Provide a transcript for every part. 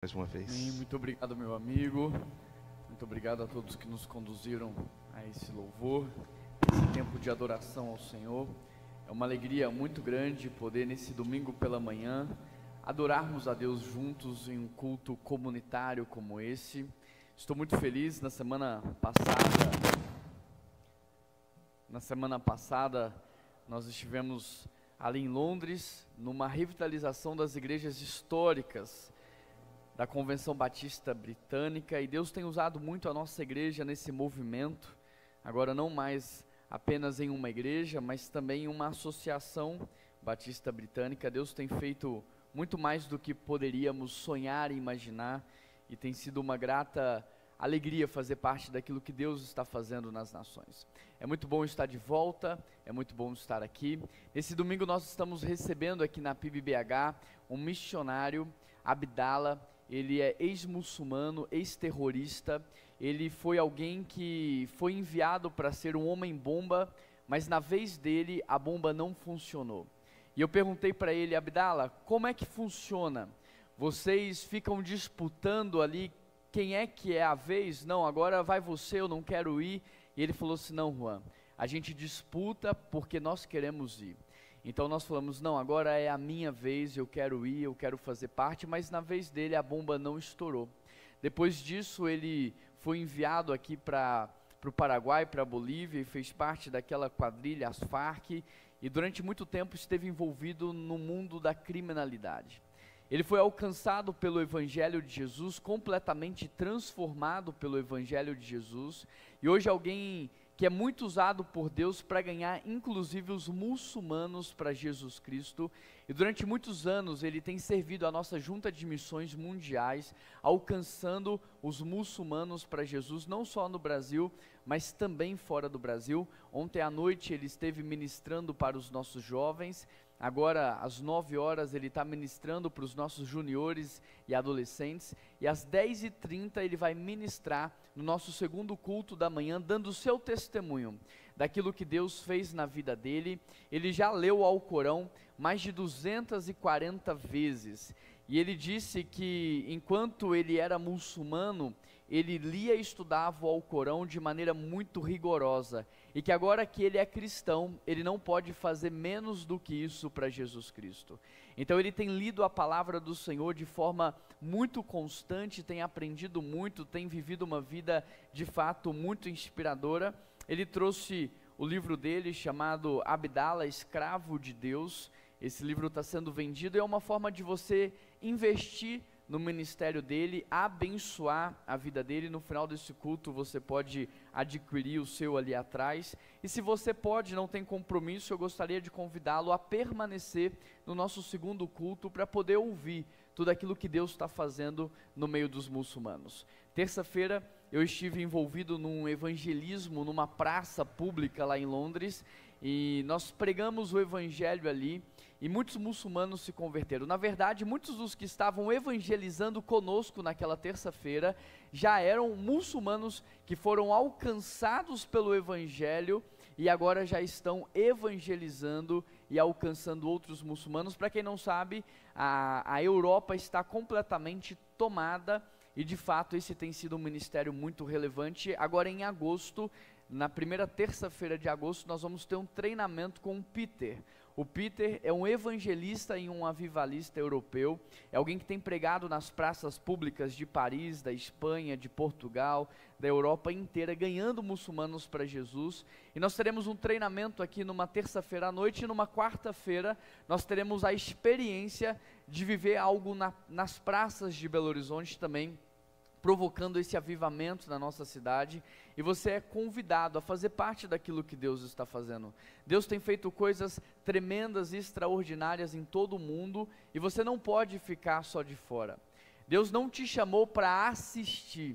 Mais uma vez. Amém. Muito obrigado, meu amigo. Muito obrigado a todos que nos conduziram a esse louvor, esse tempo de adoração ao Senhor. É uma alegria muito grande poder, nesse domingo pela manhã, adorarmos a Deus juntos em um culto comunitário como esse. Estou muito feliz. Na semana passada, nós estivemos ali em Londres, numa revitalização das igrejas históricas da Convenção Batista Britânica, e Deus tem usado muito a nossa igreja nesse movimento, agora não mais apenas em uma igreja, mas também em uma associação batista britânica. Deus tem feito muito mais do que poderíamos sonhar e imaginar, e tem sido uma grata alegria fazer parte daquilo que Deus está fazendo nas nações. É muito bom estar de volta, é muito bom estar aqui. Nesse domingo nós estamos recebendo aqui na PIBBH um missionário, Abdallah. Ele é ex-muçulmano, ex-terrorista. Ele foi alguém que foi enviado para ser um homem-bomba, mas na vez dele a bomba não funcionou. E eu perguntei para ele: Abdallah, como é que funciona? Vocês ficam disputando ali quem é que é a vez? Não, agora vai você, eu não quero ir. E ele falou assim: não, Juan, a gente disputa porque nós queremos ir. Então nós falamos: não, agora é a minha vez, eu quero ir, eu quero fazer parte, mas na vez dele a bomba não estourou. Depois disso ele foi enviado aqui para o Paraguai, para a Bolívia, e fez parte daquela quadrilha, as Farc, e durante muito tempo esteve envolvido no mundo da criminalidade. Ele foi alcançado pelo Evangelho de Jesus, completamente transformado pelo Evangelho de Jesus, e hoje alguém que é muito usado por Deus para ganhar inclusive os muçulmanos para Jesus Cristo. E durante muitos anos ele tem servido a nossa junta de missões mundiais, alcançando os muçulmanos para Jesus, não só no Brasil, mas também fora do Brasil. Ontem à noite ele esteve ministrando para os nossos jovens. Agora, às 9 horas, ele está ministrando para os nossos juniores e adolescentes. E às 10h30 ele vai ministrar no nosso segundo culto da manhã, dando o seu testemunho daquilo que Deus fez na vida dele. Ele já leu o Alcorão mais de 240 vezes. E ele disse que enquanto ele era muçulmano, ele lia e estudava o Alcorão de maneira muito rigorosa, e que agora que ele é cristão, ele não pode fazer menos do que isso para Jesus Cristo. Então ele tem lido a palavra do Senhor de forma muito constante, tem aprendido muito, tem vivido uma vida de fato muito inspiradora. Ele trouxe o livro dele chamado Abdallah, Escravo de Deus. Esse livro está sendo vendido e é uma forma de você investir no ministério dele, abençoar a vida dele. No final desse culto você pode adquirir o seu ali atrás, e se você pode, não tem compromisso, eu gostaria de convidá-lo a permanecer no nosso segundo culto para poder ouvir tudo aquilo que Deus está fazendo no meio dos muçulmanos. Terça-feira eu estive envolvido num evangelismo numa praça pública lá em Londres, e nós pregamos o evangelho ali, e muitos muçulmanos se converteram. Na verdade, muitos dos que estavam evangelizando conosco naquela terça-feira já eram muçulmanos que foram alcançados pelo evangelho e agora já estão evangelizando e alcançando outros muçulmanos. Para quem não sabe, a Europa está completamente tomada, e de fato esse tem sido um ministério muito relevante. Agora em agosto, na primeira terça-feira de agosto, nós vamos ter um treinamento com o Peter. O Peter é um evangelista e um avivalista europeu, é alguém que tem pregado nas praças públicas de Paris, da Espanha, de Portugal, da Europa inteira, ganhando muçulmanos para Jesus. E nós teremos um treinamento aqui numa terça-feira à noite, e numa quarta-feira nós teremos a experiência de viver algo nas praças de Belo Horizonte também, provocando esse avivamento na nossa cidade, e você é convidado a fazer parte daquilo que Deus está fazendo. Deus tem feito coisas tremendas e extraordinárias em todo o mundo, e você não pode ficar só de fora. Deus não te chamou para assistir,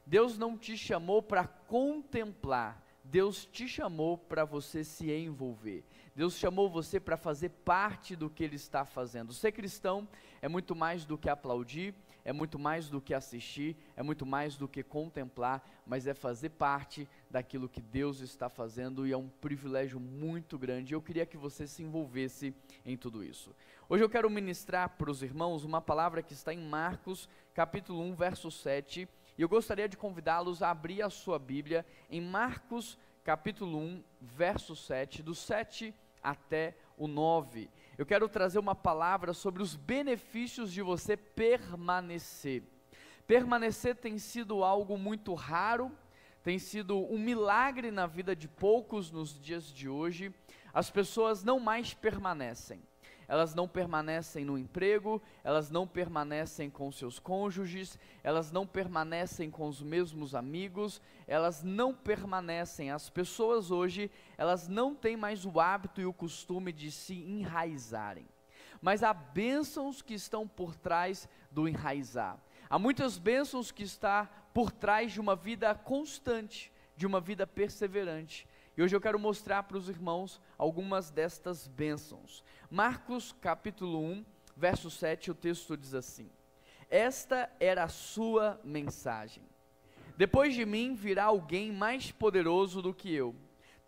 Deus não te chamou para contemplar, Deus te chamou para você se envolver. Deus chamou você para fazer parte do que Ele está fazendo. Ser cristão é muito mais do que aplaudir, é muito mais do que assistir, é muito mais do que contemplar, mas é fazer parte daquilo que Deus está fazendo, e é um privilégio muito grande. Eu queria que você se envolvesse em tudo isso. Hoje eu quero ministrar para os irmãos uma palavra que está em Marcos, capítulo 1, verso 7, e eu gostaria de convidá-los a abrir a sua Bíblia em Marcos, capítulo 1, verso 7, do 7 até o 9. Eu quero trazer uma palavra sobre os benefícios de você permanecer. Permanecer tem sido algo muito raro, tem sido um milagre na vida de poucos nos dias de hoje. As pessoas não mais permanecem. Elas não permanecem no emprego, elas não permanecem com seus cônjuges, elas não permanecem com os mesmos amigos, elas não permanecem. As pessoas hoje, elas não têm mais o hábito e o costume de se enraizarem. Mas há bênçãos que estão por trás do enraizar. Há muitas bênçãos que estão por trás de uma vida constante, de uma vida perseverante. E hoje eu quero mostrar para os irmãos algumas destas bênçãos. Marcos capítulo 1, verso 7, o texto diz assim: esta era a sua mensagem: depois de mim virá alguém mais poderoso do que eu,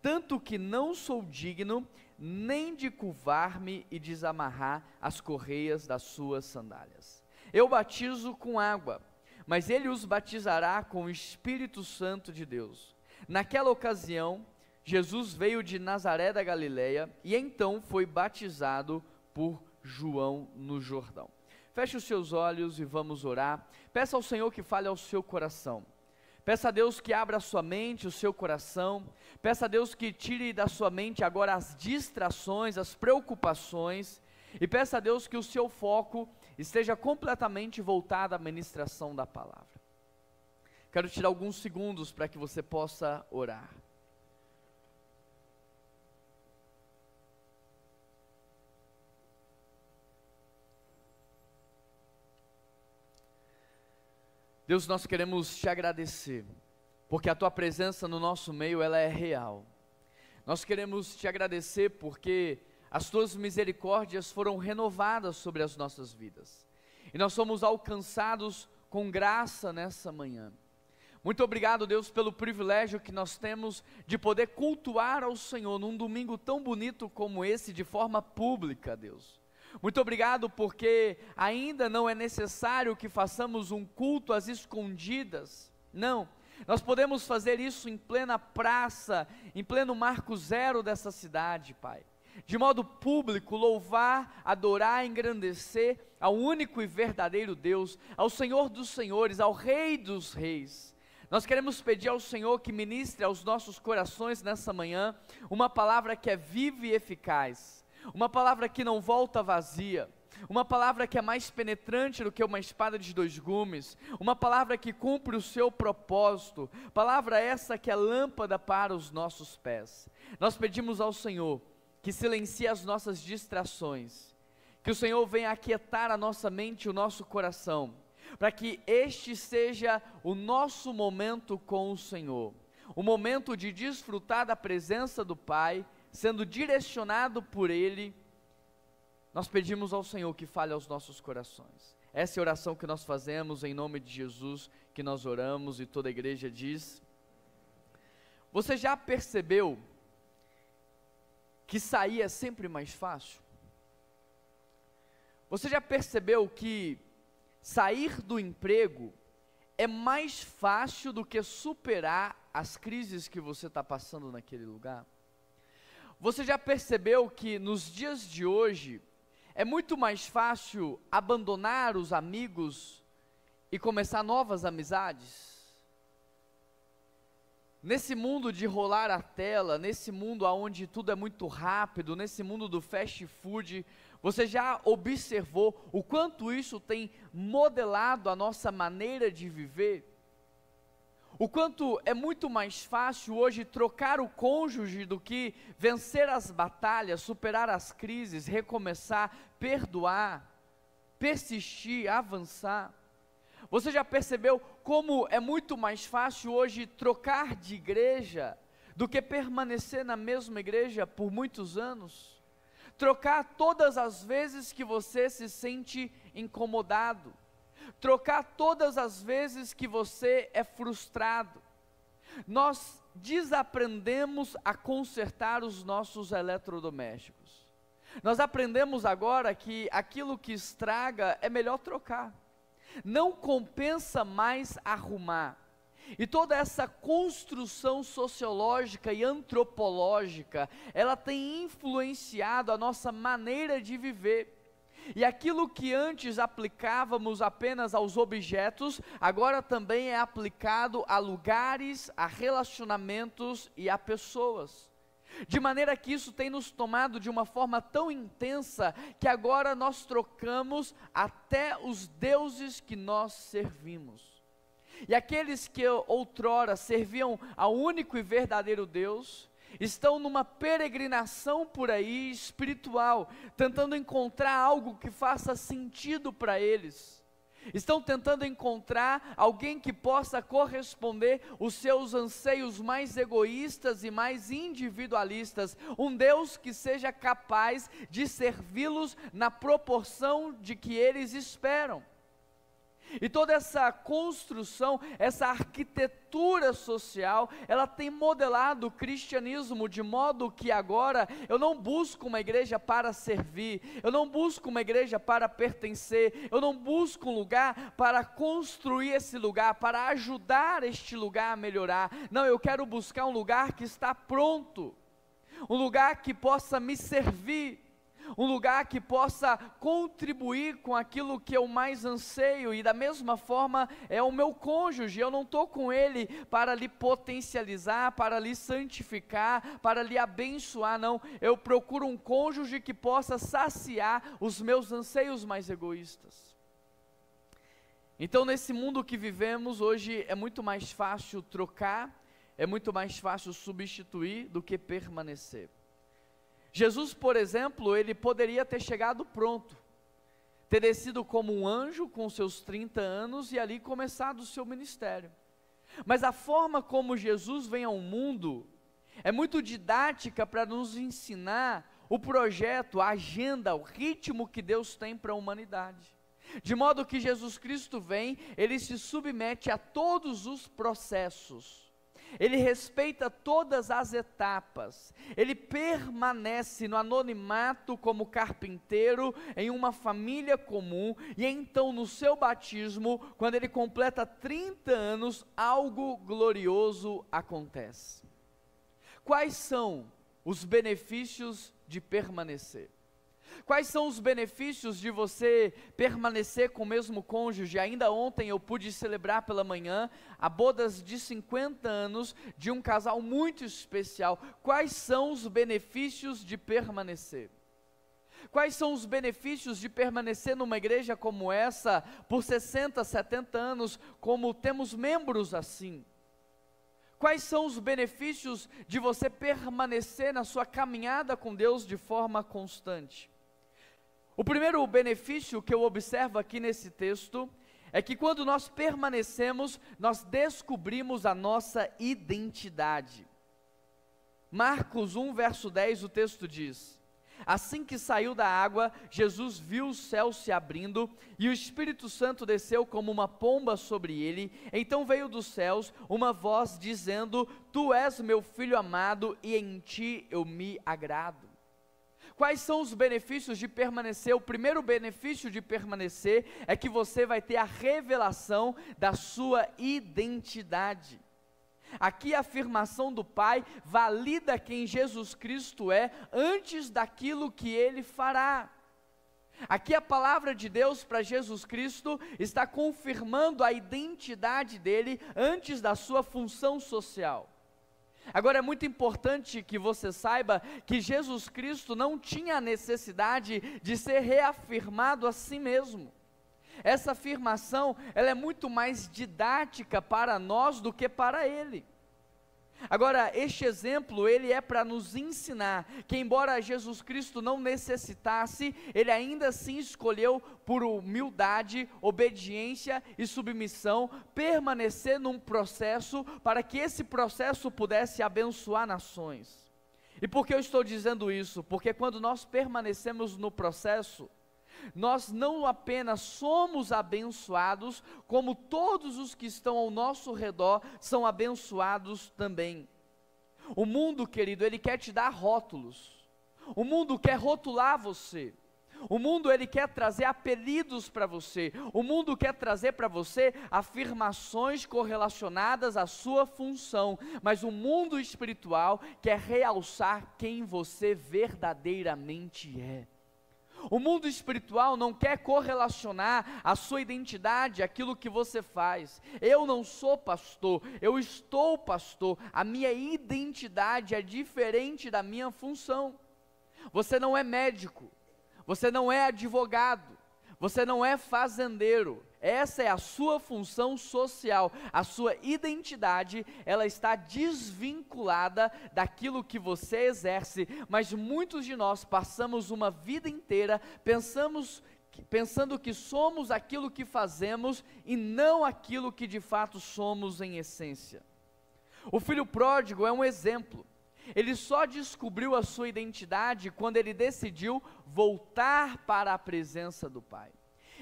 tanto que não sou digno nem de curvar-me e desamarrar as correias das suas sandálias. Eu batizo com água, mas ele os batizará com o Espírito Santo de Deus. Naquela ocasião, Jesus veio de Nazaré da Galileia e então foi batizado por João no Jordão. Feche os seus olhos e vamos orar. Peça ao Senhor que fale ao seu coração. Peça a Deus que abra a sua mente, o seu coração. Peça a Deus que tire da sua mente agora as distrações, as preocupações. E peça a Deus que o seu foco esteja completamente voltado à ministração da palavra. Quero tirar alguns segundos para que você possa orar. Deus, nós queremos te agradecer, porque a tua presença no nosso meio, ela é real. Nós queremos te agradecer porque as tuas misericórdias foram renovadas sobre as nossas vidas, e nós somos alcançados com graça nessa manhã. Muito obrigado, Deus, pelo privilégio que nós temos de poder cultuar ao Senhor num domingo tão bonito como esse, de forma pública, Deus. Muito obrigado porque ainda não é necessário que façamos um culto às escondidas. Não, nós podemos fazer isso em plena praça, em pleno marco zero dessa cidade, Pai. De modo público, louvar, adorar, engrandecer ao único e verdadeiro Deus, ao Senhor dos Senhores, ao Rei dos Reis. Nós queremos pedir ao Senhor que ministre aos nossos corações nessa manhã uma palavra que é viva e eficaz. Uma palavra que não volta vazia, uma palavra que é mais penetrante do que uma espada de dois gumes, uma palavra que cumpre o seu propósito, palavra essa que é lâmpada para os nossos pés. Nós pedimos ao Senhor que silencie as nossas distrações, que o Senhor venha aquietar a nossa mente e o nosso coração, para que este seja o nosso momento com o Senhor, o momento de desfrutar da presença do Pai, sendo direcionado por Ele. Nós pedimos ao Senhor que fale aos nossos corações. Essa é a oração que nós fazemos em nome de Jesus, que nós oramos, e toda a igreja diz. Você já percebeu que sair é sempre mais fácil? Você já percebeu que sair do emprego é mais fácil do que superar as crises que você está passando naquele lugar? Você já percebeu que nos dias de hoje é muito mais fácil abandonar os amigos e começar novas amizades? Nesse mundo de rolar a tela, nesse mundo onde tudo é muito rápido, nesse mundo do fast food, você já observou o quanto isso tem modelado a nossa maneira de viver? O quanto é muito mais fácil hoje trocar o cônjuge do que vencer as batalhas, superar as crises, recomeçar, perdoar, persistir, avançar. Você já percebeu como é muito mais fácil hoje trocar de igreja do que permanecer na mesma igreja por muitos anos? Trocar todas as vezes que você se sente incomodado. Trocar todas as vezes que você é frustrado. Nós desaprendemos a consertar os nossos eletrodomésticos. Nós aprendemos agora que aquilo que estraga é melhor trocar. Não compensa mais arrumar. E toda essa construção sociológica e antropológica, ela tem influenciado a nossa maneira de viver. E aquilo que antes aplicávamos apenas aos objetos, agora também é aplicado a lugares, a relacionamentos e a pessoas. De maneira que isso tem nos tomado de uma forma tão intensa, que agora nós trocamos até os deuses que nós servimos. E aqueles que outrora serviam ao único e verdadeiro Deus, estão numa peregrinação por aí espiritual, tentando encontrar algo que faça sentido para eles. Estão tentando encontrar alguém que possa corresponder os seus anseios mais egoístas e mais individualistas, um Deus que seja capaz de servi-los na proporção de que eles esperam. E toda essa construção, essa arquitetura social, ela tem modelado o cristianismo de modo que agora eu não busco uma igreja para servir, eu não busco uma igreja para pertencer, eu não busco um lugar para construir esse lugar, para ajudar este lugar a melhorar. Não, eu quero buscar um lugar que está pronto, um lugar que possa me servir, um lugar que possa contribuir com aquilo que eu mais anseio. E da mesma forma é o meu cônjuge. Eu não estou com ele para lhe potencializar, para lhe santificar, para lhe abençoar, não. Eu procuro um cônjuge que possa saciar os meus anseios mais egoístas. Então, nesse mundo que vivemos hoje, é muito mais fácil trocar, é muito mais fácil substituir do que permanecer. Jesus, por exemplo, ele poderia ter chegado pronto, ter descido como um anjo com seus 30 anos e ali começado o seu ministério. Mas a forma como Jesus vem ao mundo é muito didática para nos ensinar o projeto, a agenda, o ritmo que Deus tem para a humanidade. De modo que Jesus Cristo vem, ele se submete a todos os processos. Ele respeita todas as etapas, ele permanece no anonimato como carpinteiro em uma família comum, e então no seu batismo, quando ele completa 30 anos, algo glorioso acontece. Quais são os benefícios de permanecer? Quais são os benefícios de você permanecer com o mesmo cônjuge? Ainda ontem eu pude celebrar pela manhã a bodas de 50 anos de um casal muito especial. Quais são os benefícios de permanecer? Quais são os benefícios de permanecer numa igreja como essa por 60, 70 anos, como temos membros assim? Quais são os benefícios de você permanecer na sua caminhada com Deus de forma constante? O primeiro benefício que eu observo aqui nesse texto é que quando nós permanecemos, nós descobrimos a nossa identidade. Marcos 1, verso 10, o texto diz: assim que saiu da água, Jesus viu o céu se abrindo e o Espírito Santo desceu como uma pomba sobre ele. Então veio dos céus uma voz dizendo: tu és meu filho amado e em ti eu me agrado. Quais são os benefícios de permanecer? O primeiro benefício de permanecer é que você vai ter a revelação da sua identidade. Aqui a afirmação do Pai valida quem Jesus Cristo é antes daquilo que Ele fará. Aqui a palavra de Deus para Jesus Cristo está confirmando a identidade dele antes da sua função social. Agora é muito importante que você saiba que Jesus Cristo não tinha a necessidade de ser reafirmado a si mesmo. Essa afirmação, ela é muito mais didática para nós do que para ele. Agora, este exemplo, ele é para nos ensinar que embora Jesus Cristo não necessitasse, ele ainda assim escolheu por humildade, obediência e submissão, permanecer num processo para que esse processo pudesse abençoar nações. E por que eu estou dizendo isso? Porque quando nós permanecemos no processo, nós não apenas somos abençoados, como todos os que estão ao nosso redor são abençoados também. O mundo, querido, ele quer te dar rótulos. O mundo quer rotular você. O mundo, ele quer trazer apelidos para você. O mundo quer trazer para você afirmações correlacionadas à sua função. Mas o mundo espiritual quer realçar quem você verdadeiramente é. O mundo espiritual não quer correlacionar a sua identidade àquilo que você faz. Eu não sou pastor, eu estou pastor. A minha identidade é diferente da minha função. Você não é médico. Você não é advogado, você não é fazendeiro, essa é a sua função social, a sua identidade, ela está desvinculada daquilo que você exerce, mas muitos de nós passamos uma vida inteira pensando que somos aquilo que fazemos e não aquilo que de fato somos em essência. O filho pródigo é um exemplo. Ele só descobriu a sua identidade quando ele decidiu voltar para a presença do Pai.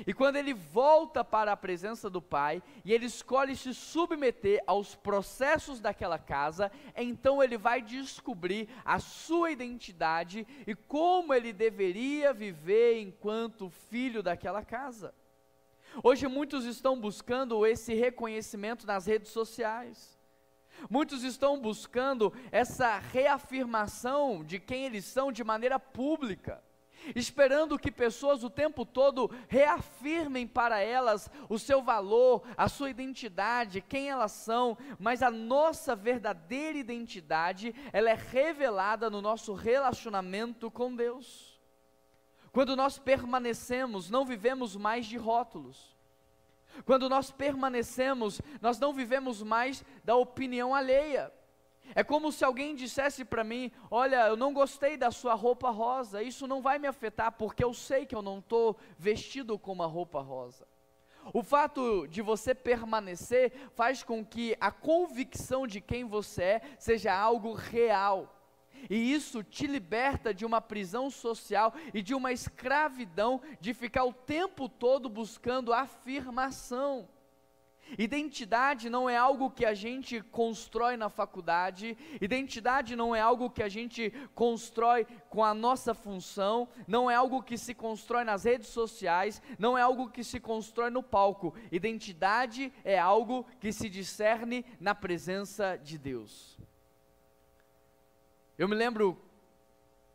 E quando ele volta para a presença do Pai, e ele escolhe se submeter aos processos daquela casa, então ele vai descobrir a sua identidade e como ele deveria viver enquanto filho daquela casa. Hoje muitos estão buscando esse reconhecimento nas redes sociais. Muitos estão buscando essa reafirmação de quem eles são de maneira pública, esperando que pessoas o tempo todo reafirmem para elas o seu valor, a sua identidade, quem elas são, mas a nossa verdadeira identidade, ela é revelada no nosso relacionamento com Deus. Quando nós permanecemos, não vivemos mais de rótulos. Quando nós permanecemos, nós não vivemos mais da opinião alheia. É como se alguém dissesse para mim: olha, eu não gostei da sua roupa rosa, isso não vai me afetar, porque eu sei que eu não estou vestido com uma roupa rosa. O fato de você permanecer faz com que a convicção de quem você é seja algo real. E isso te liberta de uma prisão social e de uma escravidão de ficar o tempo todo buscando afirmação. Identidade não é algo que a gente constrói na faculdade, identidade não é algo que a gente constrói com a nossa função, não é algo que se constrói nas redes sociais, não é algo que se constrói no palco. Identidade é algo que se discerne na presença de Deus. Eu me lembro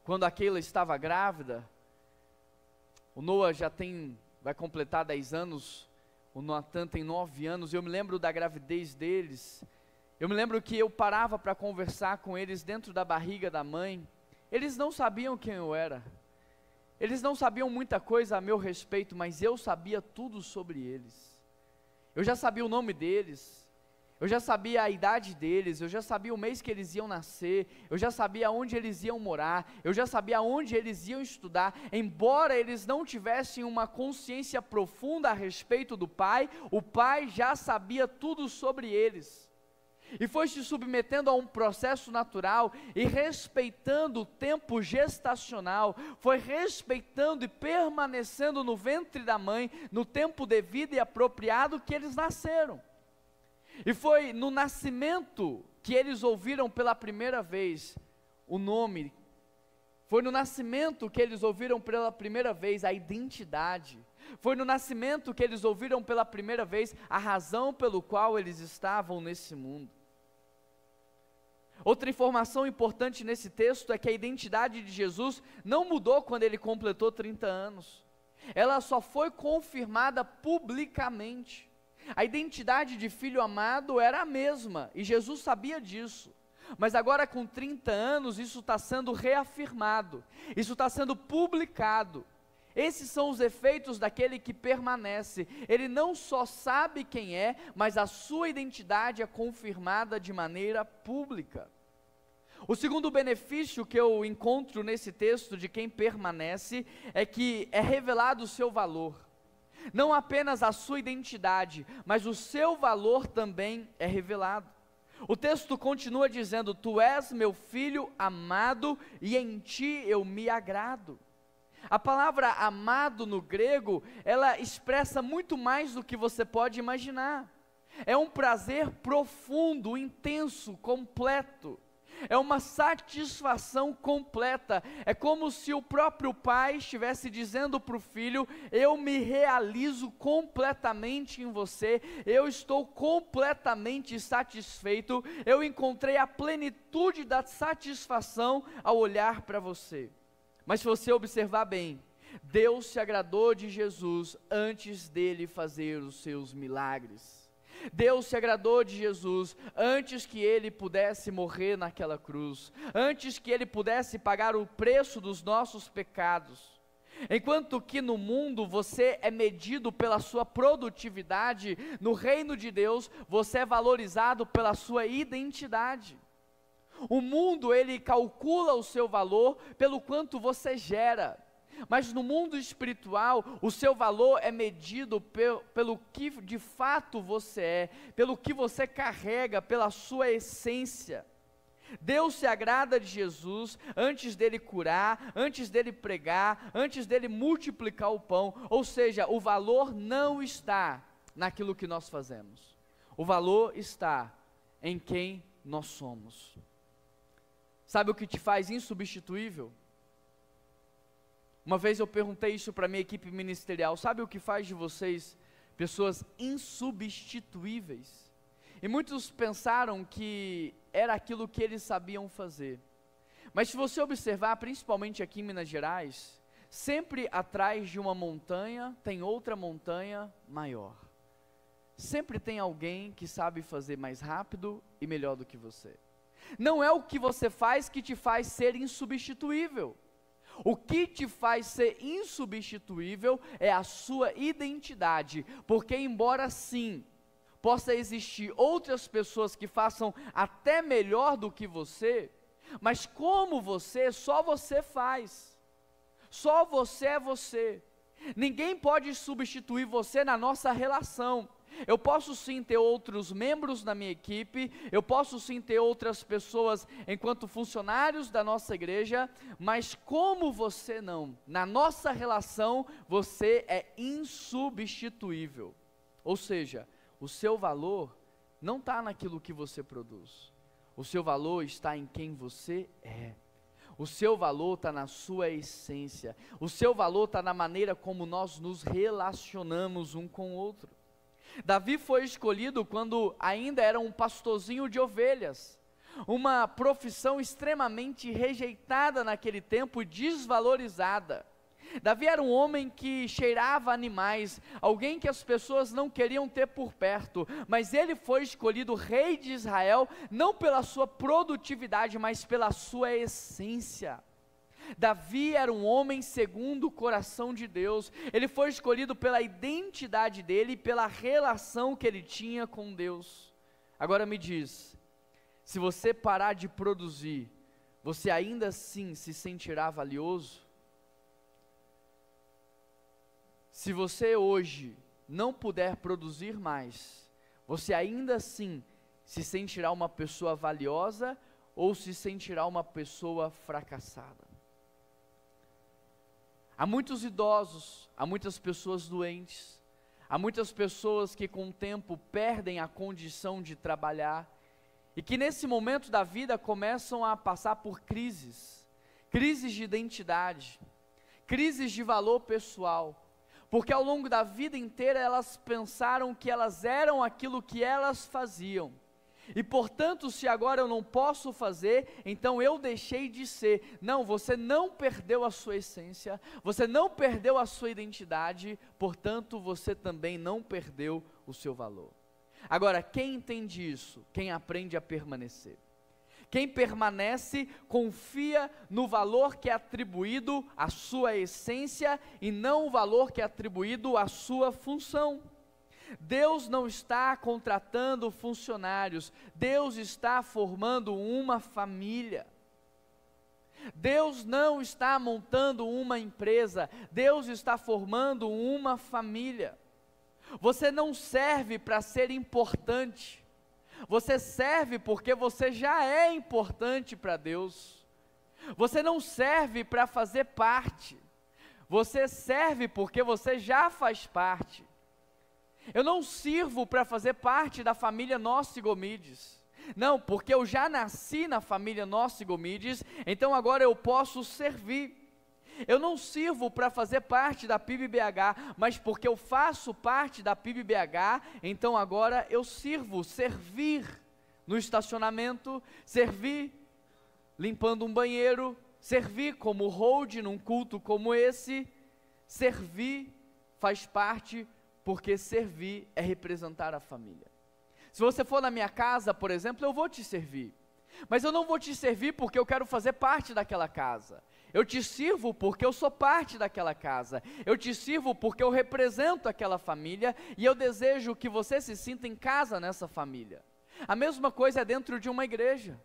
quando a Keila estava grávida, o Noah vai completar 10 anos, o Natan tem 9 anos, eu me lembro da gravidez deles, eu me lembro que eu parava para conversar com eles dentro da barriga da mãe, eles não sabiam quem eu era, eles não sabiam muita coisa a meu respeito, mas eu sabia tudo sobre eles, eu já sabia o nome deles, eu já sabia a idade deles, eu já sabia o mês que eles iam nascer, eu já sabia onde eles iam morar, eu já sabia onde eles iam estudar. Embora eles não tivessem uma consciência profunda a respeito do Pai, o Pai já sabia tudo sobre eles. E foi se submetendo a um processo natural e respeitando o tempo gestacional, foi respeitando e permanecendo no ventre da mãe, no tempo devido e apropriado que eles nasceram. E foi no nascimento que eles ouviram pela primeira vez o nome, foi no nascimento que eles ouviram pela primeira vez a identidade, foi no nascimento que eles ouviram pela primeira vez a razão pelo qual eles estavam nesse mundo. Outra informação importante nesse texto é que a identidade de Jesus não mudou quando ele completou 30 anos, ela só foi confirmada publicamente. A identidade de filho amado era a mesma, e Jesus sabia disso, mas agora com 30 anos isso está sendo reafirmado, isso está sendo publicado. Esses são os efeitos daquele que permanece, ele não só sabe quem é, mas a sua identidade é confirmada de maneira pública. O segundo benefício que eu encontro nesse texto de quem permanece, é que é revelado o seu valor. Não apenas a sua identidade, mas o seu valor também é revelado. O texto continua dizendo: tu és meu filho amado e em ti eu me agrado. A palavra amado no grego, ela expressa muito mais do que você pode imaginar. É um prazer profundo, intenso, completo. É uma satisfação completa. É como se o próprio pai estivesse dizendo para o filho: eu me realizo completamente em você, eu estou completamente satisfeito, eu encontrei a plenitude da satisfação ao olhar para você. Mas se você observar bem, Deus se agradou de Jesus antes dele fazer os seus milagres. Deus se agradou de Jesus antes que ele pudesse morrer naquela cruz, antes que ele pudesse pagar o preço dos nossos pecados. Enquanto que no mundo você é medido pela sua produtividade, no reino de Deus você é valorizado pela sua identidade. O mundo, ele calcula o seu valor pelo quanto você gera. Mas no mundo espiritual, o seu valor é medido pelo que de fato você é, pelo que você carrega, pela sua essência. Deus se agrada de Jesus antes dele curar, antes dele pregar, antes dele multiplicar o pão. Ou seja, o valor não está naquilo que nós fazemos. O valor está em quem nós somos. Sabe o que te faz insubstituível? Uma vez eu perguntei isso para a minha equipe ministerial: sabe o que faz de vocês pessoas insubstituíveis? E muitos pensaram que era aquilo que eles sabiam fazer. Mas se você observar, principalmente aqui em Minas Gerais, sempre atrás de uma montanha tem outra montanha maior. Sempre tem alguém que sabe fazer mais rápido e melhor do que você. Não é o que você faz que te faz ser insubstituível. O que te faz ser insubstituível é a sua identidade, porque embora sim, possa existir outras pessoas que façam até melhor do que você, mas como você, só você faz, só você é você, ninguém pode substituir você na nossa relação. Eu posso sim ter outros membros na minha equipe, eu posso sim ter outras pessoas enquanto funcionários da nossa igreja, mas como você não, na nossa relação, você é insubstituível. Ou seja, o seu valor não está naquilo que você produz, o seu valor está em quem você é. O seu valor está na sua essência, o seu valor está na maneira como nós nos relacionamos um com o outro. Davi foi escolhido quando ainda era um pastorzinho de ovelhas, uma profissão extremamente rejeitada naquele tempo e desvalorizada. Davi era um homem que cheirava animais, alguém que as pessoas não queriam ter por perto, mas ele foi escolhido rei de Israel, não pela sua produtividade, mas pela sua essência. Davi era um homem segundo o coração de Deus, ele foi escolhido pela identidade dele e pela relação que ele tinha com Deus. Agora me diz, se você parar de produzir, você ainda assim se sentirá valioso? Se você hoje não puder produzir mais, você ainda assim se sentirá uma pessoa valiosa ou se sentirá uma pessoa fracassada? Há muitos idosos, há muitas pessoas doentes, há muitas pessoas que com o tempo perdem a condição de trabalhar e que nesse momento da vida começam a passar por crises de identidade, crises de valor pessoal, porque ao longo da vida inteira elas pensaram que elas eram aquilo que elas faziam. E portanto, se agora eu não posso fazer, então eu deixei de ser. Não, você não perdeu a sua essência, você não perdeu a sua identidade, portanto você também não perdeu o seu valor. Agora, quem entende isso? Quem aprende a permanecer. Quem permanece, confia no valor que é atribuído à sua essência e não o valor que é atribuído à sua função. Deus não está contratando funcionários, Deus está formando uma família. Deus não está montando uma empresa, Deus está formando uma família. Você não serve para ser importante, você serve porque você já é importante para Deus. Você não serve para fazer parte, você serve porque você já faz parte. Eu não sirvo para fazer parte da família Nossi Gomides. Não, porque eu já nasci na família Nossi Gomides, então agora eu posso servir. Eu não sirvo para fazer parte da PIB-BH, mas porque eu faço parte da PIB-BH, então agora eu sirvo, servir no estacionamento, servir limpando um banheiro, servir como hold num culto como esse, servir faz parte, porque servir é representar a família. Se você for na minha casa, por exemplo, eu vou te servir, mas eu não vou te servir porque eu quero fazer parte daquela casa. Eu te sirvo porque eu sou parte daquela casa. Eu te sirvo porque eu represento aquela família e eu desejo que você se sinta em casa nessa família. A mesma coisa é dentro de uma igreja.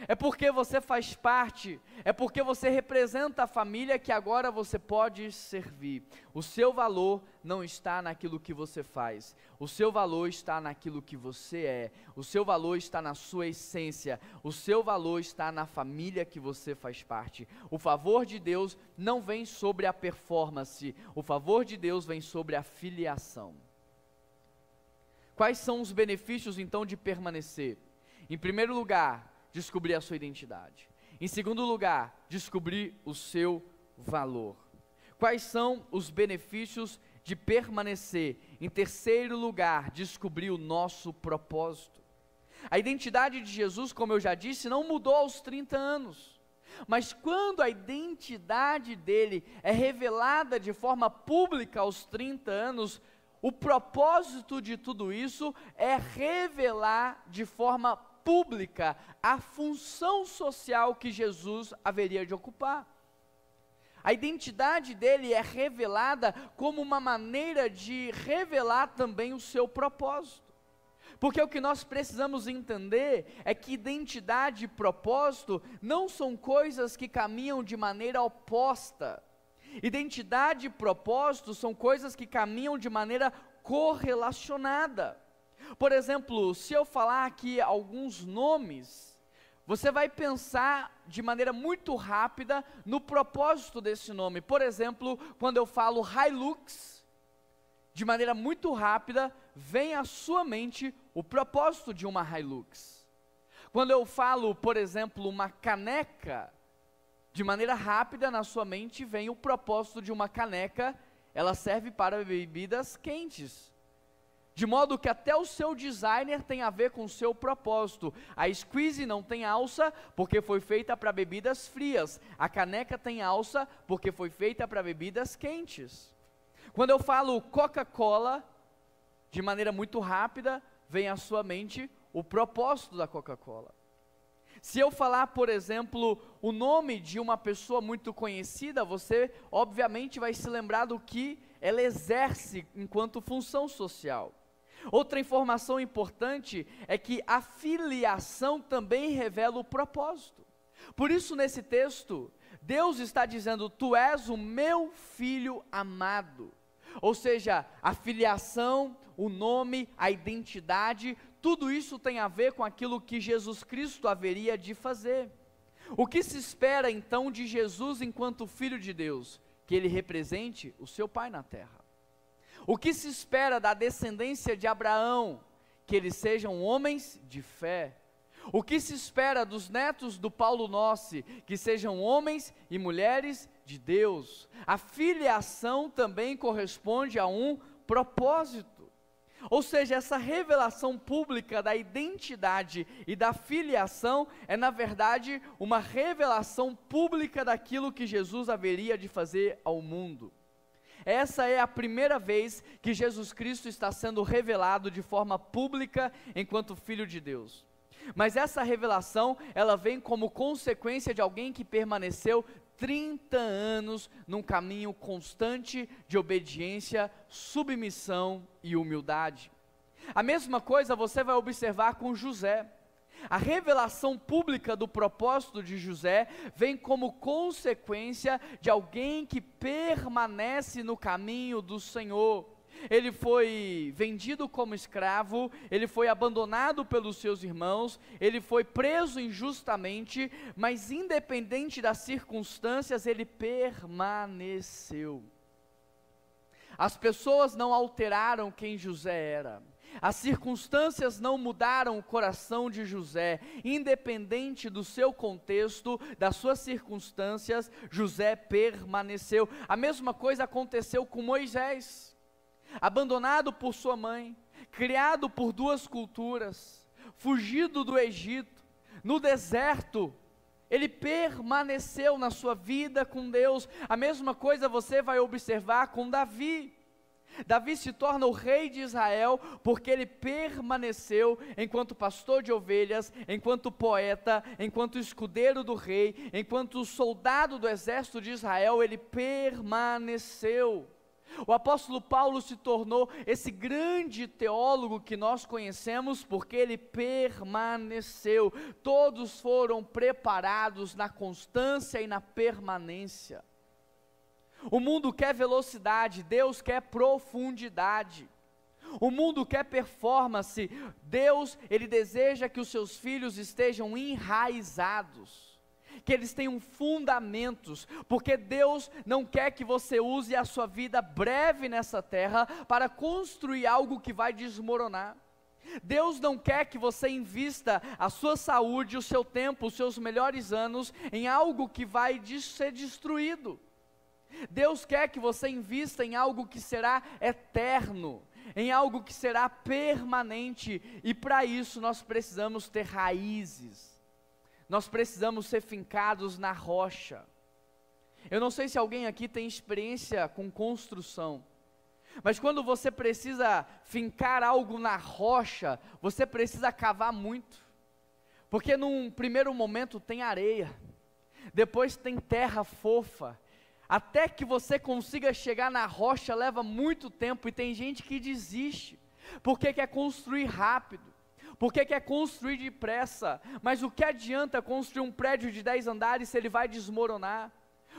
É porque você faz parte, é porque você representa a família que agora você pode servir. O seu valor não está naquilo que você faz, o seu valor está naquilo que você é, o seu valor está na sua essência, o seu valor está na família que você faz parte. O favor de Deus não vem sobre a performance, o favor de Deus vem sobre a filiação. Quais são os benefícios então de permanecer? Em primeiro lugar, descobrir a sua identidade. Em segundo lugar, descobrir o seu valor. Quais são os benefícios de permanecer? Em terceiro lugar, descobrir o nosso propósito. A identidade de Jesus, como eu já disse, não mudou aos 30 anos. Mas quando a identidade dele é revelada de forma pública aos 30 anos, o propósito de tudo isso é revelar de forma pública a função social que Jesus haveria de ocupar. A identidade dele é revelada como uma maneira de revelar também o seu propósito. Porque o que nós precisamos entender é que identidade e propósito não são coisas que caminham de maneira oposta. Identidade e propósito são coisas que caminham de maneira correlacionada. Por exemplo, se eu falar aqui alguns nomes, você vai pensar de maneira muito rápida no propósito desse nome. Por exemplo, quando eu falo Hilux, de maneira muito rápida, vem à sua mente o propósito de uma Hilux. Quando eu falo, por exemplo, uma caneca, de maneira rápida na sua mente vem o propósito de uma caneca, ela serve para bebidas quentes. De modo que até o seu designer tem a ver com o seu propósito. A squeeze não tem alça porque foi feita para bebidas frias. A caneca tem alça porque foi feita para bebidas quentes. Quando eu falo Coca-Cola, de maneira muito rápida, vem à sua mente o propósito da Coca-Cola. Se eu falar, por exemplo, o nome de uma pessoa muito conhecida, você obviamente vai se lembrar do que ela exerce enquanto função social. Outra informação importante é que a filiação também revela o propósito. Por isso, nesse texto, Deus está dizendo: tu és o meu filho amado. Ou seja, a filiação, o nome, a identidade, tudo isso tem a ver com aquilo que Jesus Cristo haveria de fazer. O que se espera então de Jesus enquanto Filho de Deus? Que ele represente o seu Pai na terra. O que se espera da descendência de Abraão? Que eles sejam homens de fé. O que se espera dos netos do Paulo Nossi? Que sejam homens e mulheres de Deus. A filiação também corresponde a um propósito. Ou seja, essa revelação pública da identidade e da filiação é, na verdade, uma revelação pública daquilo que Jesus haveria de fazer ao mundo. Essa é a primeira vez que Jesus Cristo está sendo revelado de forma pública enquanto Filho de Deus. Mas essa revelação, ela vem como consequência de alguém que permaneceu 30 anos num caminho constante de obediência, submissão e humildade. A mesma coisa você vai observar com José. A revelação pública do propósito de José vem como consequência de alguém que permanece no caminho do Senhor. Ele foi vendido como escravo, ele foi abandonado pelos seus irmãos, ele foi preso injustamente, mas independente das circunstâncias, ele permaneceu. As pessoas não alteraram quem José era. As circunstâncias não mudaram o coração de José, independente do seu contexto, das suas circunstâncias, José permaneceu. A mesma coisa aconteceu com Moisés, abandonado por sua mãe, criado por duas culturas, fugido do Egito, no deserto, ele permaneceu na sua vida com Deus. A mesma coisa você vai observar com Davi. Davi se torna o rei de Israel porque ele permaneceu enquanto pastor de ovelhas, enquanto poeta, enquanto escudeiro do rei, enquanto soldado do exército de Israel, ele permaneceu. O apóstolo Paulo se tornou esse grande teólogo que nós conhecemos porque ele permaneceu. Todos foram preparados na constância e na permanência. O mundo quer velocidade, Deus quer profundidade. O mundo quer performance, Deus, Ele deseja que os seus filhos estejam enraizados, que eles tenham fundamentos, porque Deus não quer que você use a sua vida breve nessa terra para construir algo que vai desmoronar. Deus não quer que você invista a sua saúde, o seu tempo, os seus melhores anos em algo que vai ser destruído. Deus quer que você invista em algo que será eterno, em algo que será permanente, e para isso nós precisamos ter raízes, nós precisamos ser fincados na rocha. Eu não sei se alguém aqui tem experiência com construção, mas quando você precisa fincar algo na rocha, você precisa cavar muito, porque num primeiro momento tem areia, depois tem terra fofa, até que você consiga chegar na rocha leva muito tempo, e tem gente que desiste, porque quer construir rápido, porque quer construir depressa. Mas o que adianta construir um prédio de 10 andares se ele vai desmoronar?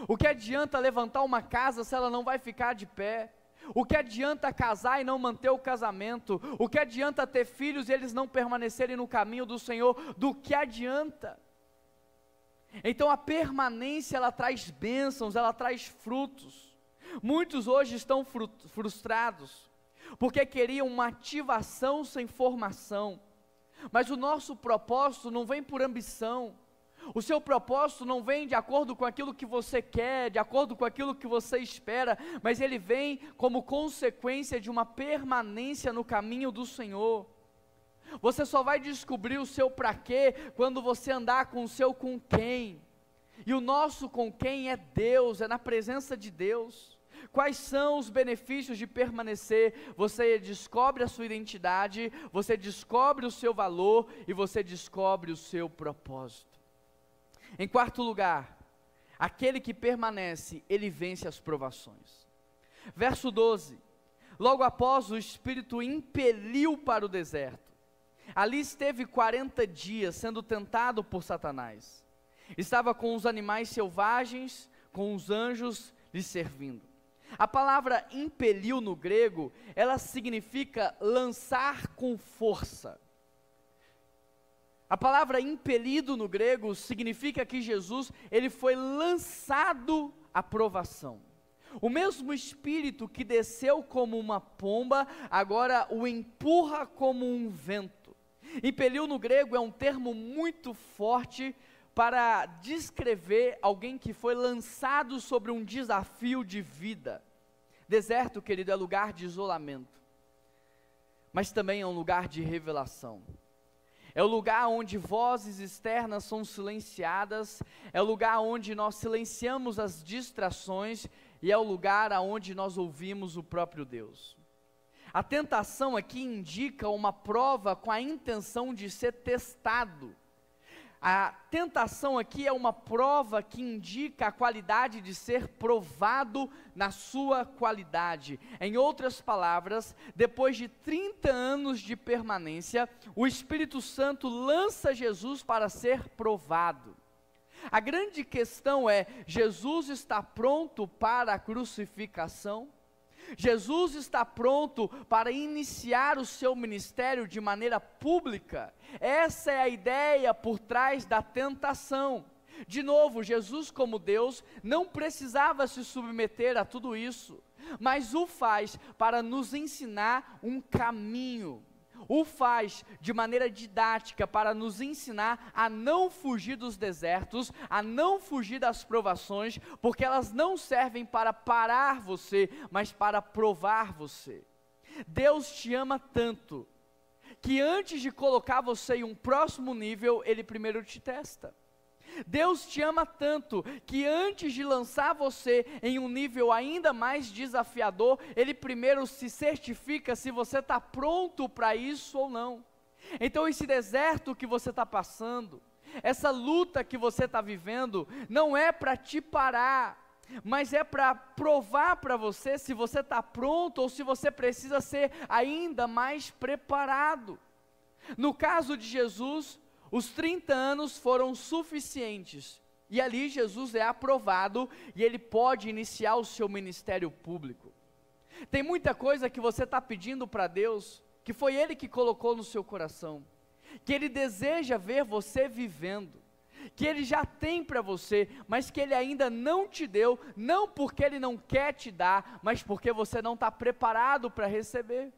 O que adianta levantar uma casa se ela não vai ficar de pé? O que adianta casar e não manter o casamento? O que adianta ter filhos e eles não permanecerem no caminho do Senhor? Do que adianta? Então a permanência, ela traz bênçãos, ela traz frutos. Muitos hoje estão frustrados, porque queriam uma ativação sem formação, mas o nosso propósito não vem por ambição, o seu propósito não vem de acordo com aquilo que você quer, de acordo com aquilo que você espera, mas ele vem como consequência de uma permanência no caminho do Senhor. Você só vai descobrir o seu para quê quando você andar com o seu com quem, e o nosso com quem é Deus, é na presença de Deus. Quais são os benefícios de permanecer? Você descobre a sua identidade, você descobre o seu valor e você descobre o seu propósito. Em quarto lugar, aquele que permanece, ele vence as provações. Verso 12, logo após o Espírito impeliu para o deserto. Ali esteve 40 dias sendo tentado por Satanás. Estava com os animais selvagens, com os anjos lhe servindo. A palavra impeliu no grego, ela significa lançar com força. A palavra impelido no grego significa que Jesus, ele foi lançado à provação. O mesmo Espírito que desceu como uma pomba, agora o empurra como um vento. Impeliu no grego é um termo muito forte para descrever alguém que foi lançado sobre um desafio de vida. Deserto, querido, é lugar de isolamento, mas também é um lugar de revelação. É o lugar onde vozes externas são silenciadas, é o lugar onde nós silenciamos as distrações, e é o lugar onde nós ouvimos o próprio Deus. A tentação aqui indica uma prova com a intenção de ser testado. A tentação aqui é uma prova que indica a qualidade de ser provado na sua qualidade. Em outras palavras, depois de 30 anos de permanência, o Espírito Santo lança Jesus para ser provado. A grande questão é: Jesus está pronto para a crucificação? Jesus está pronto para iniciar o seu ministério de maneira pública? Essa é a ideia por trás da tentação. De novo, Jesus como Deus não precisava se submeter a tudo isso, mas o faz para nos ensinar um caminho. o faz de maneira didática para nos ensinar a não fugir dos desertos, a não fugir das provações, porque elas não servem para parar você, mas para provar você. Deus te ama tanto, que antes de colocar você em um próximo nível, Ele primeiro te testa. Deus te ama tanto, que antes de lançar você em um nível ainda mais desafiador, Ele primeiro se certifica se você está pronto para isso ou não. Então esse deserto que você está passando, essa luta que você está vivendo, não é para te parar, mas é para provar para você se você está pronto ou se você precisa ser ainda mais preparado. No caso de Jesus, os 30 anos foram suficientes, e ali Jesus é aprovado, e Ele pode iniciar o seu ministério público. Tem muita coisa que você está pedindo para Deus, que foi Ele que colocou no seu coração, que Ele deseja ver você vivendo, que Ele já tem para você, mas que Ele ainda não te deu, não porque Ele não quer te dar, mas porque você não está preparado para receber.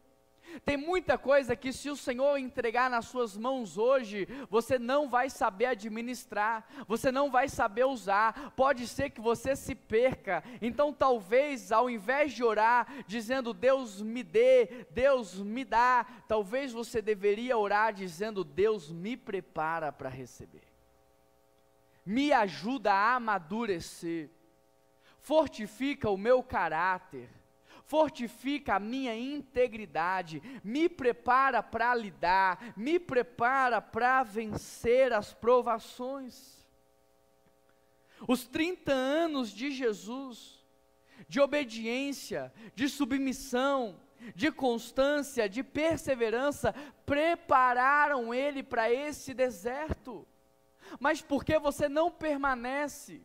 Tem muita coisa que se o Senhor entregar nas suas mãos hoje, você não vai saber administrar, você não vai saber usar, pode ser que você se perca. Então talvez ao invés de orar dizendo Deus me dê, Deus me dá, talvez você deveria orar dizendo Deus me prepara para receber, me ajuda a amadurecer, fortifica o meu caráter, fortifica a minha integridade, me prepara para lidar, me prepara para vencer as provações. Os 30 anos de Jesus, de obediência, de submissão, de constância, de perseverança, prepararam Ele para esse deserto. Mas por que você não permanece?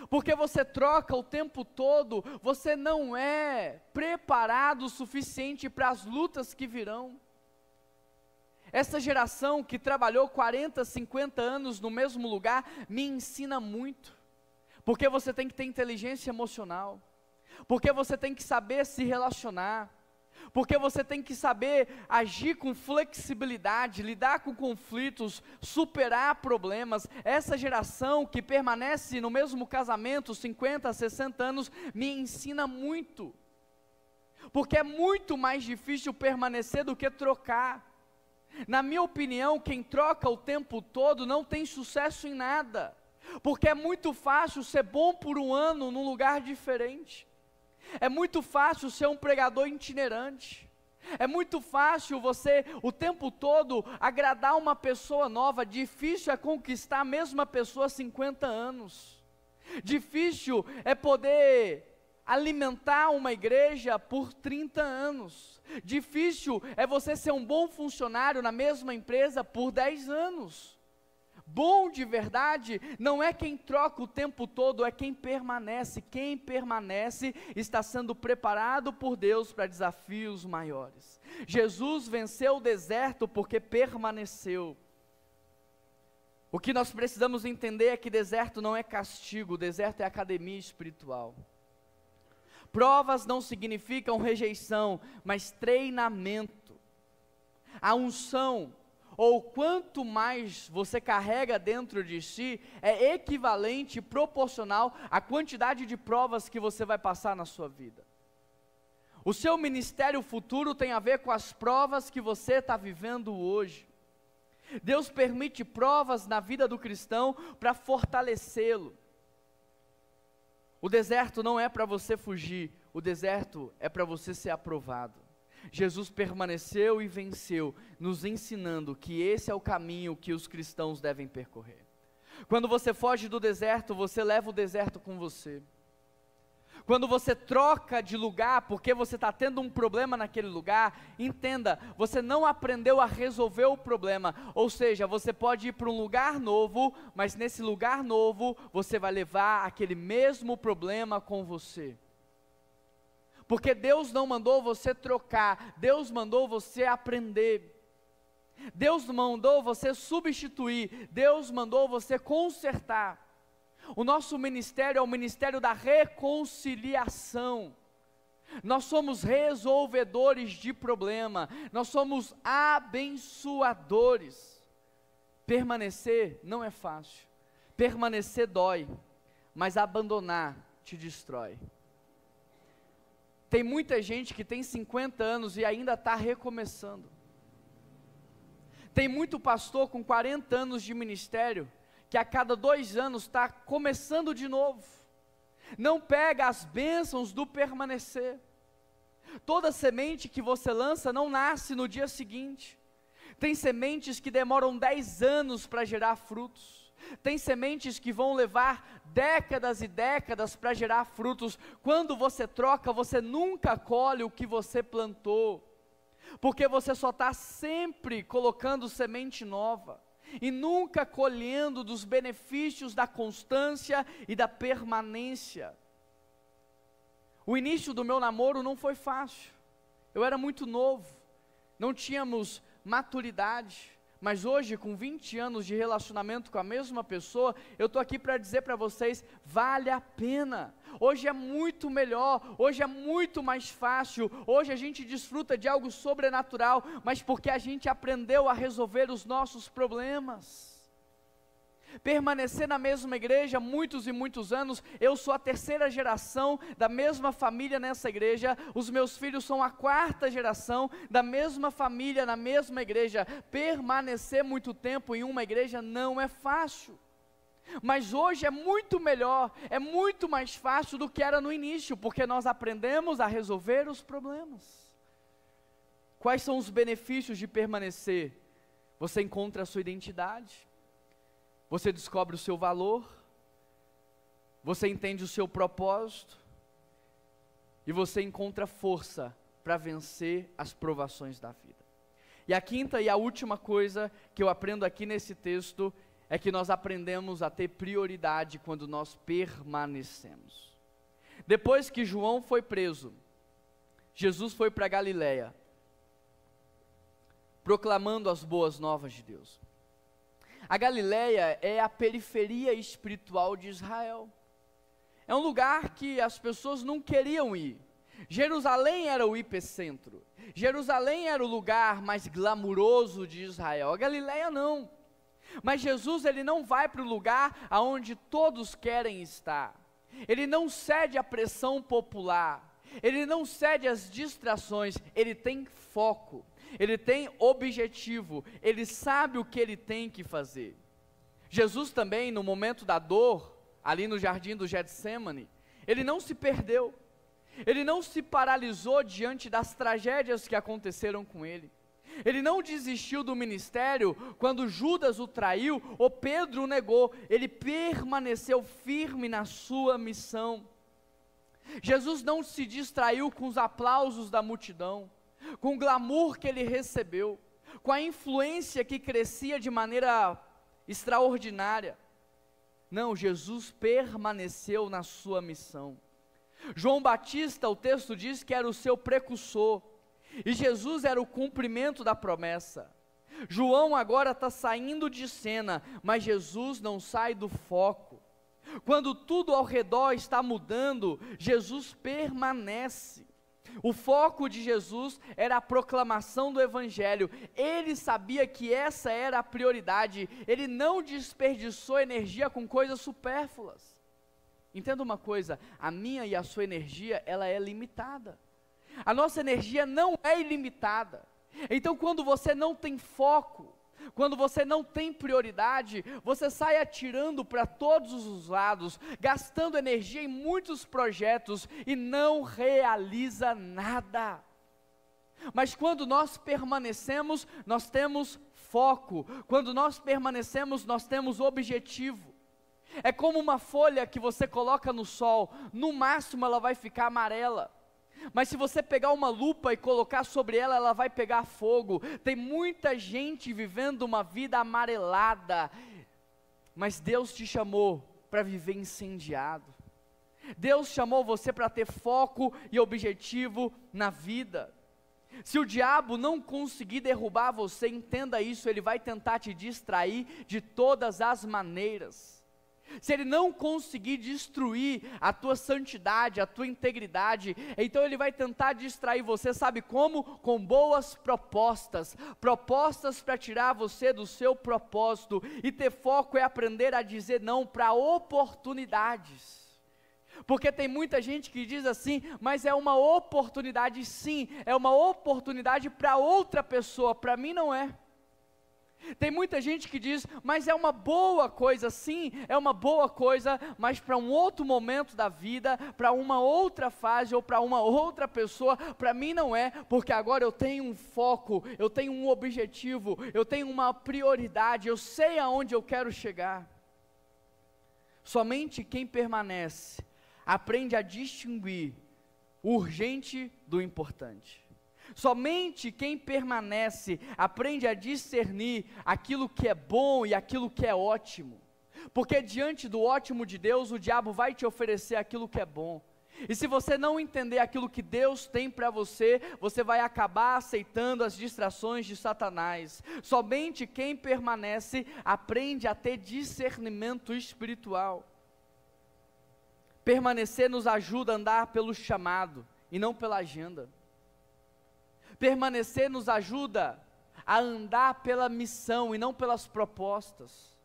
Porque você troca o tempo todo, você não é preparado o suficiente para as lutas que virão. Essa geração que trabalhou 40, 50 anos no mesmo lugar, me ensina muito. Porque você tem que ter inteligência emocional, porque você tem que saber se relacionar, porque você tem que saber agir com flexibilidade, lidar com conflitos, superar problemas. Essa geração que permanece no mesmo casamento 50, 60 anos, me ensina muito, porque é muito mais difícil permanecer do que trocar. Na minha opinião, quem troca o tempo todo não tem sucesso em nada, porque é muito fácil ser bom por um ano num lugar diferente. É muito fácil ser um pregador itinerante, é muito fácil você o tempo todo agradar uma pessoa nova. Difícil é conquistar a mesma pessoa há 50 anos, difícil é poder alimentar uma igreja por 30 anos, difícil é você ser um bom funcionário na mesma empresa por 10 anos. Bom de verdade não é quem troca o tempo todo, é quem permanece. Quem permanece está sendo preparado por Deus para desafios maiores. Jesus venceu o deserto porque permaneceu. O que nós precisamos entender é que deserto não é castigo, deserto é academia espiritual. Provas não significam rejeição, mas treinamento. A unção, ou quanto mais você carrega dentro de si, é equivalente, proporcional à quantidade de provas que você vai passar na sua vida. O seu ministério futuro tem a ver com as provas que você está vivendo hoje. Deus permite provas na vida do cristão para fortalecê-lo. O deserto não é para você fugir, o deserto é para você ser aprovado. Jesus permaneceu e venceu, nos ensinando que esse é o caminho que os cristãos devem percorrer. Quando você foge do deserto, você leva o deserto com você. Quando você troca de lugar, porque você está tendo um problema naquele lugar, entenda, você não aprendeu a resolver o problema, ou seja, você pode ir para um lugar novo, mas nesse lugar novo, você vai levar aquele mesmo problema com você. Porque Deus não mandou você trocar, Deus mandou você aprender, Deus mandou você substituir, Deus mandou você consertar. O nosso ministério é o ministério da reconciliação. Nós somos resolvedores de problema, nós somos abençoadores. Permanecer não é fácil, permanecer dói, mas abandonar te destrói. Tem muita gente que tem 50 anos e ainda está recomeçando. Tem muito pastor com 40 anos de ministério, que a cada 2 anos está começando de novo. Não pega as bênçãos do permanecer. Toda semente que você lança não nasce no dia seguinte. Tem sementes que demoram 10 anos para gerar frutos. Tem sementes que vão levar décadas e décadas para gerar frutos. Quando você troca, você nunca colhe o que você plantou, porque você só está sempre colocando semente nova, e nunca colhendo dos benefícios da constância e da permanência. O início do meu namoro não foi fácil, eu era muito novo, não tínhamos maturidade, mas hoje, com 20 anos de relacionamento com a mesma pessoa, eu estou aqui para dizer para vocês, vale a pena. Hoje é muito melhor, hoje é muito mais fácil, hoje a gente desfruta de algo sobrenatural, mas porque a gente aprendeu a resolver os nossos problemas. Permanecer na mesma igreja muitos e muitos anos, eu sou a 3ª geração da mesma família nessa igreja, os meus filhos são a 4ª geração da mesma família na mesma igreja. Permanecer muito tempo em uma igreja não é fácil, mas hoje é muito melhor, é muito mais fácil do que era no início, porque nós aprendemos a resolver os problemas. Quais são os benefícios de permanecer? Você encontra a sua identidade, você descobre o seu valor, você entende o seu propósito, e você encontra força para vencer as provações da vida. E a 5ª e a última coisa que eu aprendo aqui nesse texto, é que nós aprendemos a ter prioridade quando nós permanecemos. Depois que João foi preso, Jesus foi para Galiléia, proclamando as boas novas de Deus. A Galiléia é a periferia espiritual de Israel. É um lugar que as pessoas não queriam ir. Jerusalém era o epicentro. Jerusalém era o lugar mais glamuroso de Israel. A Galiléia não. Mas Jesus, ele não vai para o lugar aonde todos querem estar. Ele não cede à pressão popular. Ele não cede às distrações. Ele tem foco. Ele tem objetivo, ele sabe o que ele tem que fazer. Jesus também, no momento da dor, ali no jardim do Getsêmani, ele não se perdeu, ele não se paralisou diante das tragédias que aconteceram com ele, ele não desistiu do ministério quando Judas o traiu ou Pedro o negou, ele permaneceu firme na sua missão. Jesus não se distraiu com os aplausos da multidão, com o glamour que ele recebeu, com a influência que crescia de maneira extraordinária. Não, Jesus permaneceu na sua missão. João Batista, o texto diz que era o seu precursor, e Jesus era o cumprimento da promessa. João agora está saindo de cena, mas Jesus não sai do foco. Quando tudo ao redor está mudando, Jesus permanece. O foco de Jesus era a proclamação do Evangelho. Ele sabia que essa era a prioridade. Ele não desperdiçou energia com coisas supérfluas. Entenda uma coisa, a minha e a sua energia, ela é limitada. A nossa energia não é ilimitada. Então, quando você não tem foco, quando você não tem prioridade, você sai atirando para todos os lados, gastando energia em muitos projetos e não realiza nada. Mas quando nós permanecemos, nós temos foco. Quando nós permanecemos, nós temos objetivo. É como uma folha que você coloca no sol, no máximo ela vai ficar amarela. Mas se você pegar uma lupa e colocar sobre ela, ela vai pegar fogo. Tem muita gente vivendo uma vida amarelada, mas Deus te chamou para viver incendiado. Deus chamou você para ter foco e objetivo na vida. Se o diabo não conseguir derrubar você, entenda isso, ele vai tentar te distrair de todas as maneiras. se ele não conseguir destruir a tua santidade, a tua integridade, então ele vai tentar distrair você, sabe como? Com boas propostas, propostas para tirar você do seu propósito, e ter foco é aprender a dizer não para oportunidades. Porque tem muita gente que diz assim, mas é uma oportunidade, sim, é uma oportunidade para outra pessoa, para mim não é. Tem muita gente que diz, mas é uma boa coisa, sim, é uma boa coisa, mas para um outro momento da vida, para uma outra fase ou para uma outra pessoa, para mim não é, porque agora eu tenho um foco, eu tenho um objetivo, eu tenho uma prioridade, eu sei aonde eu quero chegar. Somente quem permanece aprende a distinguir o urgente do importante. Somente quem permanece aprende a discernir aquilo que é bom e aquilo que é ótimo, porque diante do ótimo de Deus, o diabo vai te oferecer aquilo que é bom, e se você não entender aquilo que Deus tem para você, você vai acabar aceitando as distrações de Satanás. Somente quem permanece aprende a ter discernimento espiritual. Permanecer nos ajuda a andar pelo chamado e não pela agenda. Permanecer nos ajuda a andar pela missão e não pelas propostas.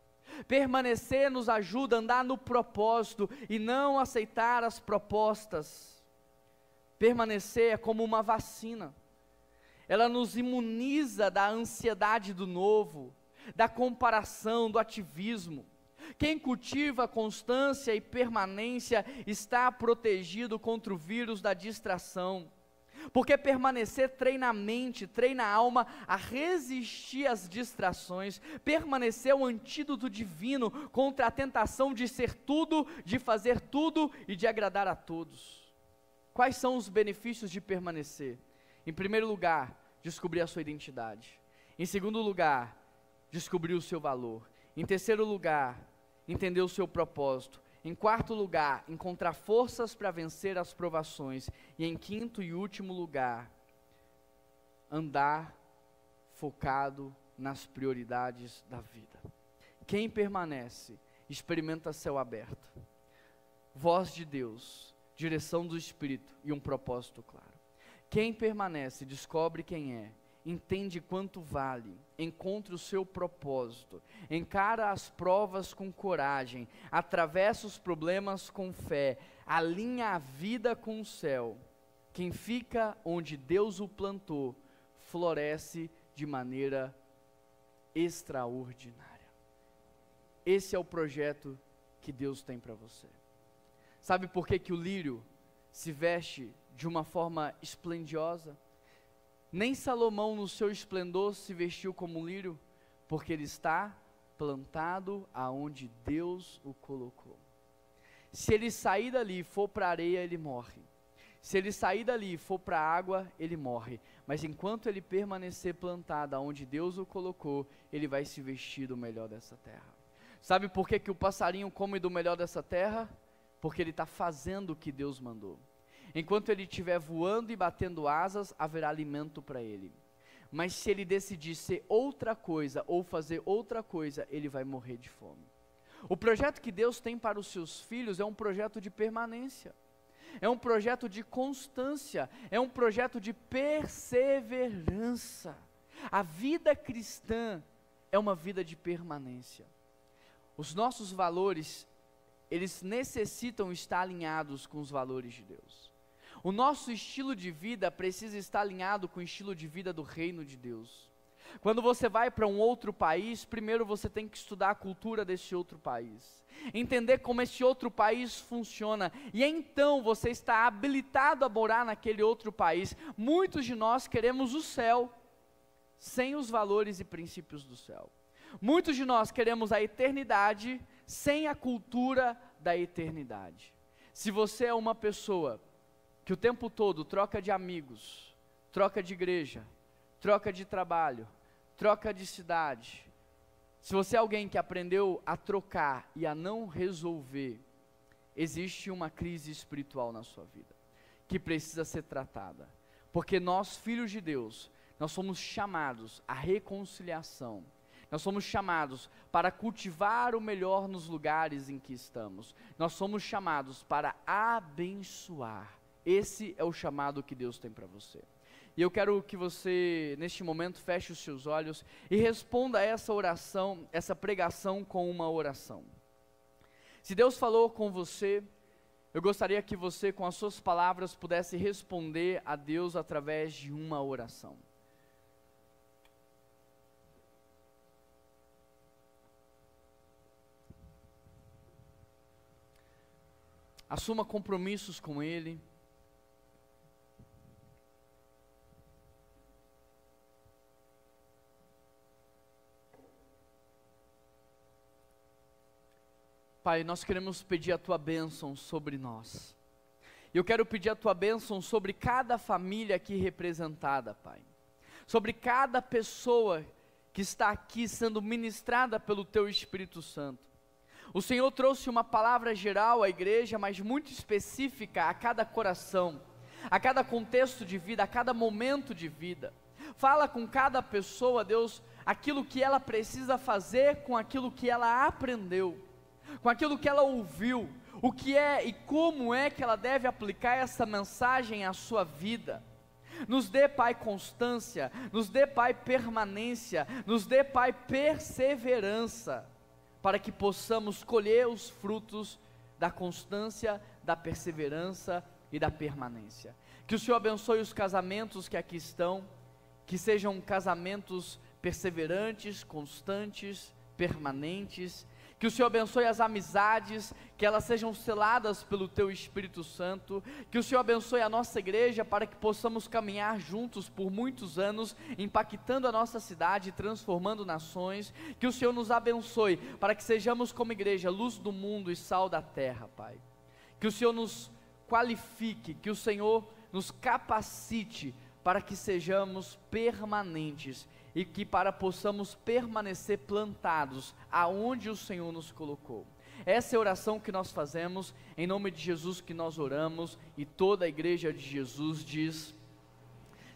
Permanecer nos ajuda a andar no propósito e não aceitar as propostas. Permanecer é como uma vacina. Ela nos imuniza da ansiedade do novo, da comparação, do ativismo. Quem cultiva constância e permanência está protegido contra o vírus da distração. Porque permanecer treina a mente, treina a alma a resistir às distrações. Permanecer é o antídoto divino contra a tentação de ser tudo, de fazer tudo e de agradar a todos. Quais são os benefícios de permanecer? Em primeiro lugar, descobrir a sua identidade. Em segundo lugar, descobrir o seu valor. Em terceiro lugar, entender o seu propósito. Em quarto lugar, encontrar forças para vencer as provações. E em quinto e último lugar, andar focado nas prioridades da vida. Quem permanece, experimenta céu aberto, voz de Deus, direção do Espírito e um propósito claro. Quem permanece, descobre quem é, entende quanto vale, encontra o seu propósito, encara as provas com coragem, atravessa os problemas com fé, alinha a vida com o céu. Quem fica onde Deus o plantou, floresce de maneira extraordinária. Esse é o projeto que Deus tem para você. Sabe por que o lírio se veste de uma forma esplendiosa? Nem Salomão no seu esplendor se vestiu como um lírio, porque ele está plantado aonde Deus o colocou. Se ele sair dali e for para a areia, ele morre. Se ele sair dali e for para a água, ele morre. Mas enquanto ele permanecer plantado aonde Deus o colocou, ele vai se vestir do melhor dessa terra. Sabe por que o passarinho come do melhor dessa terra? Porque ele está fazendo o que Deus mandou. Enquanto ele estiver voando e batendo asas, haverá alimento para ele. Mas se ele decidir ser outra coisa ou fazer outra coisa, ele vai morrer de fome. O projeto que Deus tem para os seus filhos é um projeto de permanência, é um projeto de constância, é um projeto de perseverança. A vida cristã é uma vida de permanência. Os nossos valores, eles necessitam estar alinhados com os valores de Deus. O nosso estilo de vida precisa estar alinhado com o estilo de vida do reino de Deus. Quando você vai para um outro país, primeiro você tem que estudar a cultura desse outro país, entender como esse outro país funciona, e então você está habilitado a morar naquele outro país. Muitos de nós queremos o céu, sem os valores e princípios do céu. Muitos de nós queremos a eternidade, sem a cultura da eternidade. Se você é uma pessoa que o tempo todo troca de amigos, troca de igreja, troca de trabalho, troca de cidade, se você é alguém que aprendeu a trocar e a não resolver, existe uma crise espiritual na sua vida, que precisa ser tratada, porque nós, filhos de Deus, nós somos chamados à reconciliação, Nós somos chamados para cultivar o melhor nos lugares em que estamos. Nós somos chamados para abençoar. Esse é o chamado que Deus tem para você. E eu quero que você, neste momento, feche os seus olhos e responda a essa oração, essa pregação com uma oração. Se Deus falou com você, eu gostaria que você, com as suas palavras, pudesse responder a Deus através de uma oração. Assuma compromissos com Ele. Pai, nós queremos pedir a Tua bênção sobre nós. Eu quero pedir a Tua bênção sobre cada família aqui representada, Pai. Sobre cada pessoa que está aqui sendo ministrada pelo Teu Espírito Santo. O Senhor trouxe uma palavra geral à igreja, mas muito específica a cada coração, a cada contexto de vida, a cada momento de vida. Fala com cada pessoa, Deus, aquilo que ela precisa fazer com aquilo que ela aprendeu, com aquilo que ela ouviu, o que é e como é que ela deve aplicar essa mensagem à sua vida. Nos dê, Pai, constância, nos dê, Pai, permanência, nos dê, Pai, perseverança, para que possamos colher os frutos da constância, da perseverança e da permanência. Que o Senhor abençoe os casamentos que aqui estão, que sejam casamentos perseverantes, constantes, permanentes. Que o Senhor abençoe as amizades, que elas sejam seladas pelo Teu Espírito Santo. Que o Senhor abençoe a nossa igreja para que possamos caminhar juntos por muitos anos, impactando a nossa cidade, transformando nações. Que o Senhor nos abençoe para que sejamos como igreja, luz do mundo e sal da terra, Pai. Que o Senhor nos qualifique, que o Senhor nos capacite para que sejamos permanentes e que possamos permanecer plantados aonde o Senhor nos colocou. Essa é a oração que nós fazemos, em nome de Jesus que nós oramos, e toda a igreja de Jesus diz: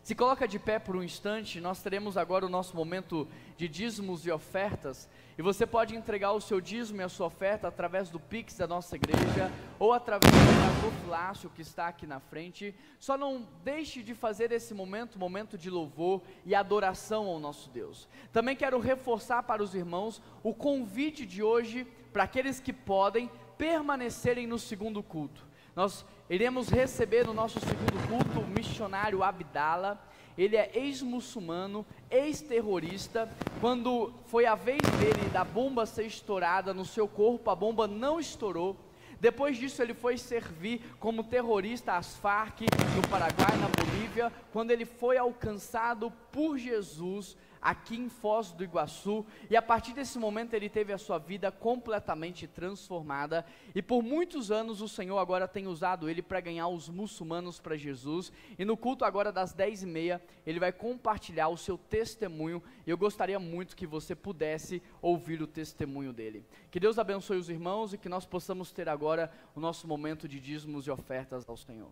se coloca de pé por um instante. Nós teremos agora o nosso momento de dízimos e ofertas, e você pode entregar o seu dízimo e a sua oferta através do Pix da nossa igreja, ou através do gasofilácio que está aqui na frente. Só não deixe de fazer esse momento de louvor e adoração ao nosso Deus. Também quero reforçar para os irmãos o convite de hoje, para aqueles que podem permanecerem no segundo culto. Nós iremos receber no nosso segundo culto o missionário Abdala. Ele é ex-muçulmano, ex-terrorista. Quando foi a vez dele da bomba ser estourada no seu corpo, a bomba não estourou. Depois disso ele foi servir como terrorista às Farc no Paraguai, na Bolívia, quando ele foi alcançado por Jesus aqui em Foz do Iguaçu, e a partir desse momento ele teve a sua vida completamente transformada, e por muitos anos o Senhor agora tem usado ele para ganhar os muçulmanos para Jesus, e no culto agora das 10h30, ele vai compartilhar o seu testemunho, e eu gostaria muito que você pudesse ouvir o testemunho dele. Que Deus abençoe os irmãos, e que nós possamos ter agora o nosso momento de dízimos e ofertas ao Senhor.